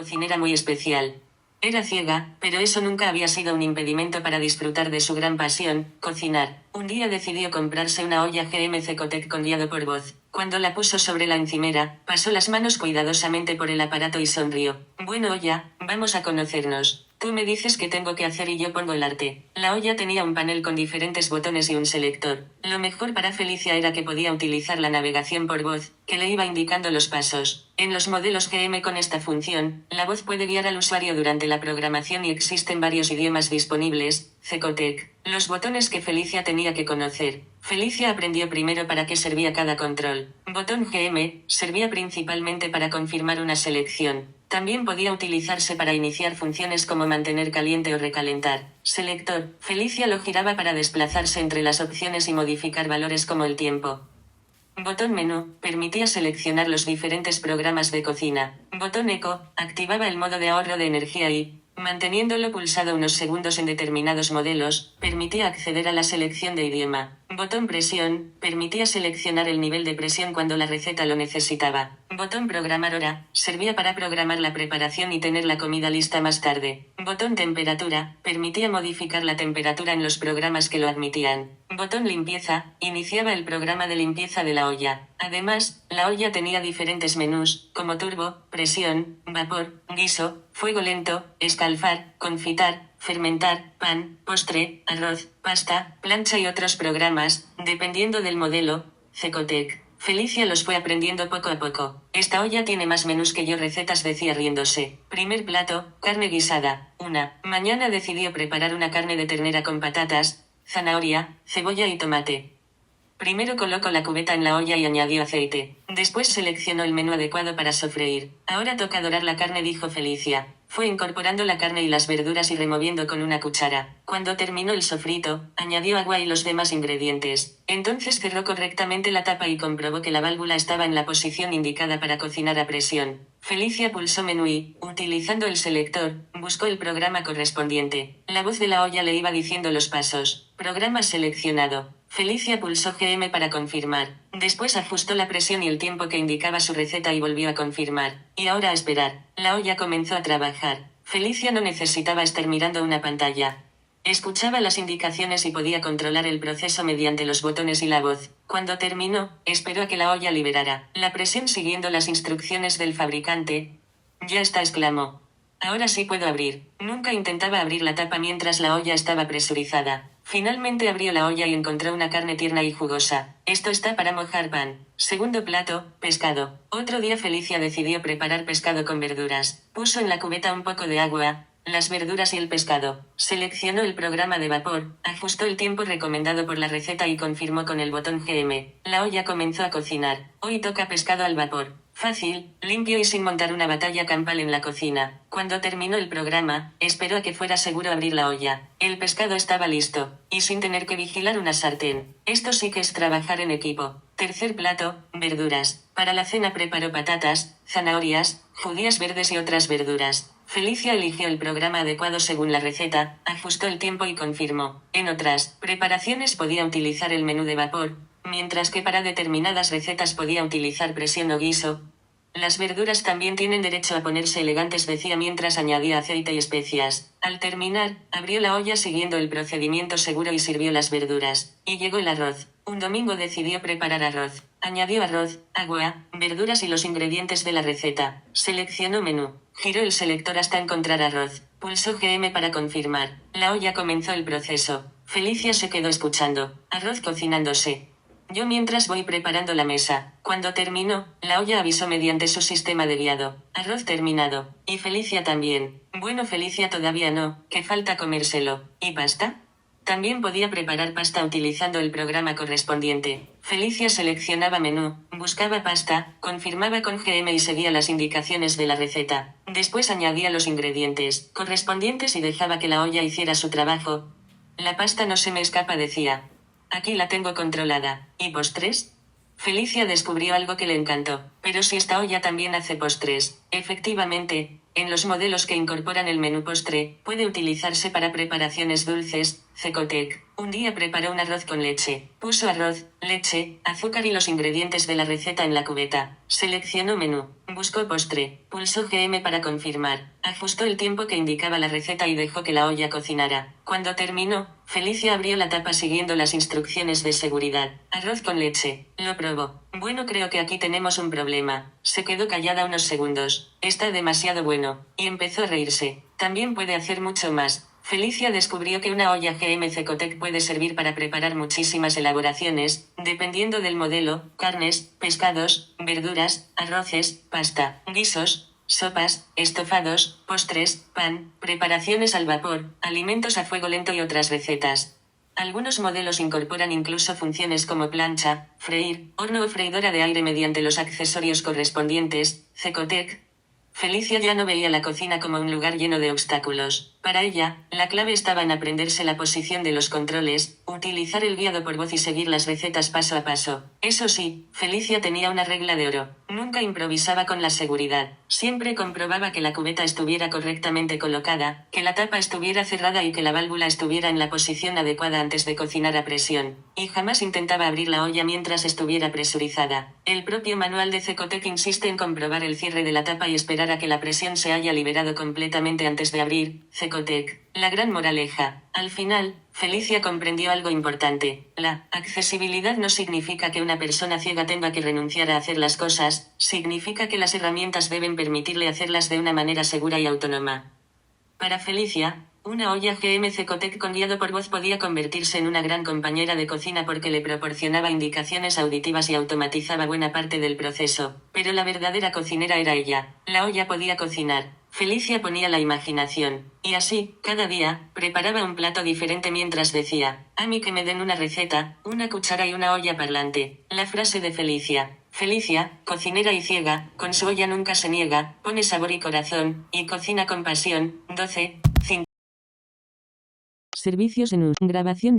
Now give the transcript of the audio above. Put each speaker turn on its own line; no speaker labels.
cocinera muy especial. Era ciega, pero eso nunca había sido un impedimento para disfrutar de su gran pasión, cocinar. Un día decidió comprarse una olla GM Cecotec con guiado por voz. Cuando la puso sobre la encimera, pasó las manos cuidadosamente por el aparato y sonrió. Bueno, olla, vamos a conocernos. Tú me dices qué tengo que hacer y yo pongo el arte. La olla tenía un panel con diferentes botones y un selector. Lo mejor para Felicia era que podía utilizar la navegación por voz, que le iba indicando los pasos. En los modelos GM con esta función, la voz puede guiar al usuario durante la programación y existen varios idiomas disponibles. Cecotec. Los botones que Felicia tenía que conocer. Felicia aprendió primero para qué servía cada control. Botón GM, servía principalmente para confirmar una selección. También podía utilizarse para iniciar funciones como mantener caliente o recalentar. Selector. Felicia lo giraba para desplazarse entre las opciones y modificar valores como el tiempo. Botón menú, permitía seleccionar los diferentes programas de cocina. Botón eco, activaba el modo de ahorro de energía y, manteniéndolo pulsado unos segundos en determinados modelos, permitía acceder a la selección de idioma. Botón presión, permitía seleccionar el nivel de presión cuando la receta lo necesitaba. Botón programar hora, servía para programar la preparación y tener la comida lista más tarde. Botón temperatura, permitía modificar la temperatura en los programas que lo admitían. Botón limpieza, iniciaba el programa de limpieza de la olla. Además, la olla tenía diferentes menús, como turbo, presión, vapor, guiso, fuego lento, escalfar, confitar, fermentar, pan, postre, arroz, pasta, plancha y otros programas, dependiendo del modelo. Cecotec. Felicia los fue aprendiendo poco a poco. Esta olla tiene más menús que yo, recetas, decía riéndose. Primer plato, carne guisada. Mañana decidió preparar una carne de ternera con patatas, zanahoria, cebolla y tomate. Primero colocó la cubeta en la olla y añadió aceite. Después seleccionó el menú adecuado para sofreír. Ahora toca dorar la carne, dijo Felicia. Fue incorporando la carne y las verduras y removiendo con una cuchara. Cuando terminó el sofrito, añadió agua y los demás ingredientes. Entonces cerró correctamente la tapa y comprobó que la válvula estaba en la posición indicada para cocinar a presión. Felicia pulsó menú y, utilizando el selector, buscó el programa correspondiente. La voz de la olla le iba diciendo los pasos. Programa seleccionado. Felicia pulsó GM para confirmar. Después ajustó la presión y el tiempo que indicaba su receta y volvió a confirmar. Y ahora a esperar. La olla comenzó a trabajar. Felicia no necesitaba estar mirando una pantalla. Escuchaba las indicaciones y podía controlar el proceso mediante los botones y la voz. Cuando terminó, esperó a que la olla liberara la presión siguiendo las instrucciones del fabricante. Ya está, exclamó. Ahora sí puedo abrir. Nunca intentaba abrir la tapa mientras la olla estaba presurizada. Finalmente abrió la olla y encontró una carne tierna y jugosa. Esto está para mojar pan. Segundo plato, pescado. Otro día Felicia decidió preparar pescado con verduras. Puso en la cubeta un poco de agua, las verduras y el pescado. Seleccionó el programa de vapor, ajustó el tiempo recomendado por la receta y confirmó con el botón GM. La olla comenzó a cocinar. Hoy toca pescado al vapor. Fácil, limpio y sin montar una batalla campal en la cocina. Cuando terminó el programa, esperó a que fuera seguro abrir la olla. El pescado estaba listo, y sin tener que vigilar una sartén. Esto sí que es trabajar en equipo. Tercer plato, verduras. Para la cena preparó patatas, zanahorias, judías verdes y otras verduras. Felicia eligió el programa adecuado según la receta, ajustó el tiempo y confirmó. En otras preparaciones podía utilizar el menú de vapor, mientras que para determinadas recetas podía utilizar presión o guiso. Las verduras también tienen derecho a ponerse elegantes, decía mientras añadía aceite y especias. Al terminar, abrió la olla siguiendo el procedimiento seguro y sirvió las verduras. Y llegó el arroz. Un domingo decidió preparar arroz. Añadió arroz, agua, verduras y los ingredientes de la receta. Seleccionó menú. Giró el selector hasta encontrar arroz. Pulsó GM para confirmar. La olla comenzó el proceso. Felicia se quedó escuchando. Arroz cocinándose. Yo mientras voy preparando la mesa. Cuando terminó, la olla avisó mediante su sistema de guiado. Arroz terminado. Y Felicia también. Bueno, Felicia todavía no, que falta comérselo. ¿Y pasta? También podía preparar pasta utilizando el programa correspondiente. Felicia seleccionaba menú, buscaba pasta, confirmaba con GM y seguía las indicaciones de la receta. Después añadía los ingredientes correspondientes y dejaba que la olla hiciera su trabajo. La pasta no se me escapa, decía. Aquí la tengo controlada. ¿Y postres? Felicia descubrió algo que le encantó. Pero si esta olla también hace postres. Efectivamente, en los modelos que incorporan el menú postre, puede utilizarse para preparaciones dulces, Cecotec. Un día preparó un arroz con leche. Puso arroz, leche, azúcar y los ingredientes de la receta en la cubeta. Seleccionó menú. Buscó postre. Pulsó GM para confirmar. Ajustó el tiempo que indicaba la receta y dejó que la olla cocinara. Cuando terminó, Felicia abrió la tapa siguiendo las instrucciones de seguridad. Arroz con leche. Lo probó. Bueno, creo que aquí tenemos un problema. Se quedó callada unos segundos. Está demasiado bueno. Y empezó a reírse. También puede hacer mucho más. Felicia descubrió que una olla GM Cecotec puede servir para preparar muchísimas elaboraciones, dependiendo del modelo: carnes, pescados, verduras, arroces, pasta, guisos, sopas, estofados, postres, pan, preparaciones al vapor, alimentos a fuego lento y otras recetas. Algunos modelos incorporan incluso funciones como plancha, freír, horno o freidora de aire mediante los accesorios correspondientes. Cecotec. Felicia ya no veía la cocina como un lugar lleno de obstáculos. Para ella, la clave estaba en aprenderse la posición de los controles, utilizar el guiado por voz y seguir las recetas paso a paso. Eso sí, Felicia tenía una regla de oro. Nunca improvisaba con la seguridad. Siempre comprobaba que la cubeta estuviera correctamente colocada, que la tapa estuviera cerrada y que la válvula estuviera en la posición adecuada antes de cocinar a presión. Y jamás intentaba abrir la olla mientras estuviera presurizada. El propio manual de Cecotec insiste en comprobar el cierre de la tapa y esperar a que la presión se haya liberado completamente antes de abrir. Cecotec. La gran moraleja. Al final, Felicia comprendió algo importante. La accesibilidad no significa que una persona ciega tenga que renunciar a hacer las cosas, significa que las herramientas deben permitirle hacerlas de una manera segura y autónoma. Para Felicia, una olla GM Cecotec con guiado por voz podía convertirse en una gran compañera de cocina porque le proporcionaba indicaciones auditivas y automatizaba buena parte del proceso. Pero la verdadera cocinera era ella. La olla podía cocinar. Felicia ponía la imaginación. Y así, cada día, preparaba un plato diferente mientras decía: a mí que me den una receta, una cuchara y una olla parlante. La frase de Felicia. Felicia, cocinera y ciega, con su olla nunca se niega, pone sabor y corazón, y cocina con pasión. 12. 5. Servicios en grabación de